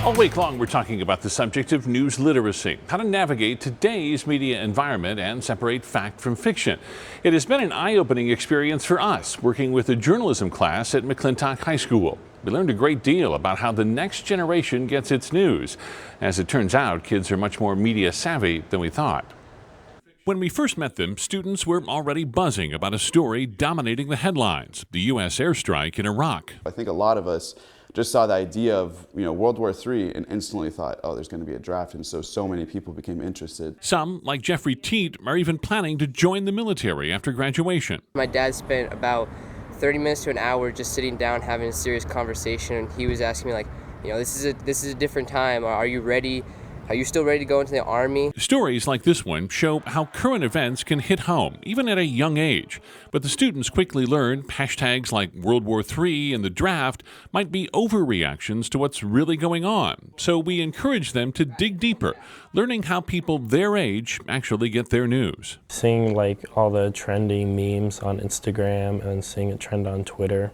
All week long, we're talking about the subject of news literacy, how to navigate today's media environment and separate fact from fiction. It has been an eye-opening experience for us, working with a journalism class at McClintock High School. We learned a great deal about how the next generation gets its news. As it turns out, kids are much more media savvy than we thought. When we first met them, students were already buzzing about a story dominating the headlines, the U.S. airstrike in Iraq. I think a lot of us just saw the idea of World War III and instantly thought, oh, there's going to be a draft, and so many people became interested. Some, like Jeffrey Teat, are even planning to join the military after graduation. My dad spent about 30 minutes to an hour just sitting down having a serious conversation, and he was asking me, like, this is a different time. Are you ready? Are you still ready to go into the Army? Stories like this one show how current events can hit home, even at a young age. But the students quickly learn hashtags like World War III and the draft might be overreactions to what's really going on. So we encourage them to dig deeper, learning how people their age actually get their news. Seeing like all the trending memes on Instagram and seeing it trend on Twitter,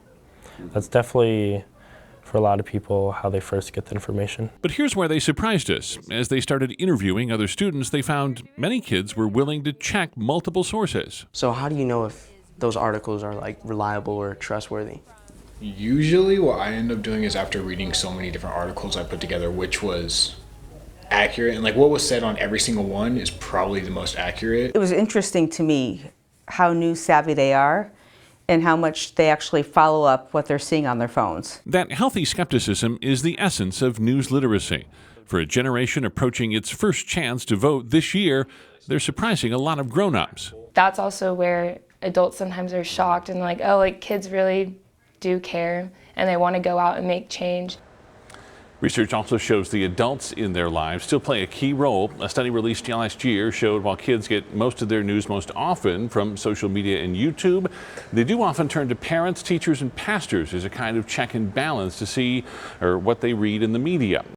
that's definitely, for a lot of people, how they first get the information. But here's where they surprised us. As they started interviewing other students, they found many kids were willing to check multiple sources. So how do you know if those articles are like reliable or trustworthy? Usually what I end up doing is, after reading so many different articles, I put together which was accurate, and like what was said on every single one is probably the most accurate. It was interesting to me how news savvy they are and how much they actually follow up what they're seeing on their phones. That healthy skepticism is the essence of news literacy. For a generation approaching its first chance to vote this year, they're surprising a lot of grown-ups. That's also where adults sometimes are shocked and like, oh, like kids really do care and they want to go out and make change. Research also shows the adults in their lives still play a key role. A study released last year showed while kids get most of their news most often from social media and YouTube, they do often turn to parents, teachers, and pastors as a kind of check and balance to see what they read in the media.